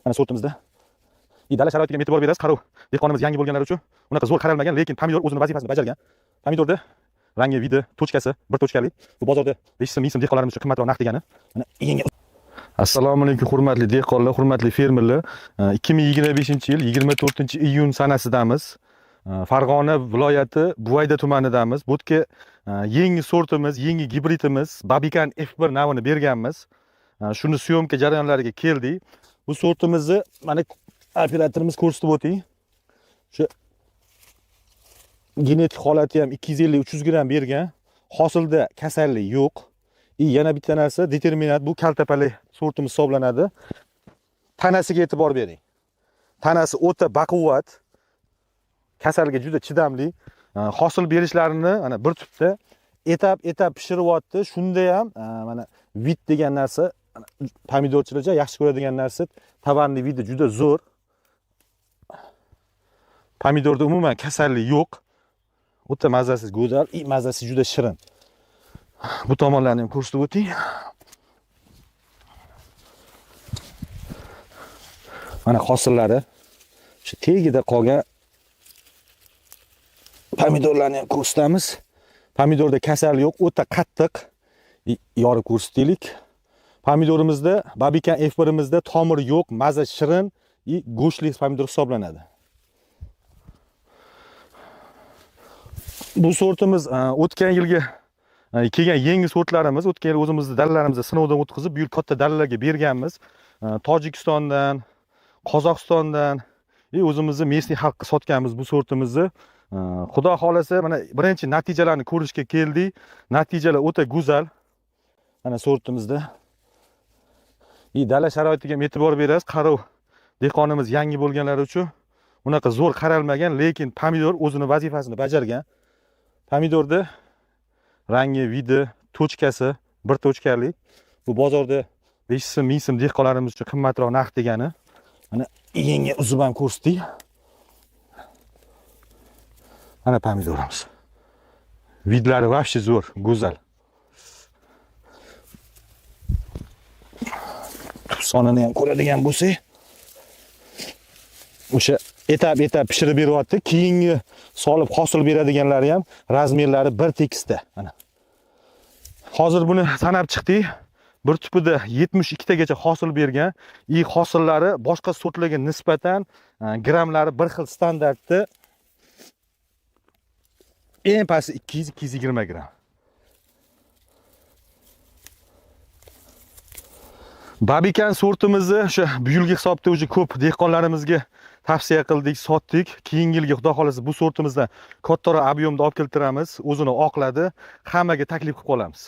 Mana sortimizda dala sharoitiga e'tibor berasiz. Qarov, dehqonimiz yangi bo'lganlari uchun unaqa zo'r qaralmagan, lekin pomidor o'zini vazifasini bajargan. Pomidorda rangi, vidi, tochkasi bir tochkali. Bu bozorda 5 so'm, 10 so'm dehqonlarimiz uchun qimmatroq narx degani. Mana yenga. Assalomu alaykum hurmatli dehqonlar, hurmatli fermerlar. 2025-yil 24-iyun sanasidamiz. Farg'ona viloyati Buvayda tumanidamiz. Bu yerga yangi sortimiz, yangi gibridimiz Babikan F1 navini berganmiz. Shuni syomka jarayonlariga keldik. Bu sortimizni mana operatorimiz ko'rsatib o'ting. Shu genetik holati ham 250-300 gram bergan. Hosilda kasallik yo'q. Yana bitta narsa, determinat, bu kaltapali sortimiz hisoblanadi. Tanasiga e'tibor bering. Tanasi o'ta baquvvat. Kasalga juda chidamli. Hosil berishlarini mana bir tutda etap pishiryapti. Shunda ham mana vid degan narsa pomidorchilarga yaxshi ko'radigan narsa, tavanni vidi juda zo'r. Pomidorda umuman kasallik yo'q. O'ta mazasiz, go'zal, mazasi juda shirin. Bu tomonlarni ham ko'rsatib o'ting. Mana hosillari shu tegida qolgan pomidorlarni ham ko'rsatamiz. Pomidorda kasallik yo'q, o'ta qattiq. Yorib ko'rsataylik. Pomidorimizda, Babikan F1imizda tomir yo'q, maza shirin, go'shtli pomidor hisoblanadi. Bu sortimiz o'tgan yilgi kelgan yangi sortlarimiz. O'tgan yil o'zimizning dalalarimizni sinovdan o'tkazib, bu yil katta dalalarga berganmiz. Tojikistondan, Qozog'istondan o'zimizning mesniy xalqqa sotganmiz bu sortimizni. Xudo xolasa mana birinchi natijalarni ko'rishga keldik. Natijalar o'ta go'zal. Mana sortimizda dala sharoitiga e'tibor berasiz. Qarov, dehqonimiz yangi bo'lganlari uchun unaqa zo'r qaralmagan, lekin pomidor o'zini vazifasini bajargan. Pomidorda rangi, vidi, tochkasi bir tochkali. Bu bozorda 5 so'm, 1000 so'm dehqonlarimiz uchun qimmatroq narx degani. Mana yenga uzib ham ko'rsatdik. Mana pomidorimiz. Vidlari vobshe zo'r, go'zal. Sonini ham ko'radigan bo'lsak, o'sha etap pishirib beryapti. Keyingi solib hosil beradiganlari ham razmerlari bir tekisda. Mana. Hozir buni sanab chiqdik. Bir tupida 72 tagacha hosil bergan. Hosillari boshqa sortlarga nisbatan grammlari bir xil standartda. Eng pasti 200-220 gram. Babikan sortimizni o'sha bu yilgi hisobda o'zi ko'p dehqonlarimizga tavsiya qildik, sotdik. Keyingi yilga xudo xolasa bu sortimizdan kattaroq ob'yomda olib keltiramiz. O'zini oqladi, hammaga taklif qilib qolamiz.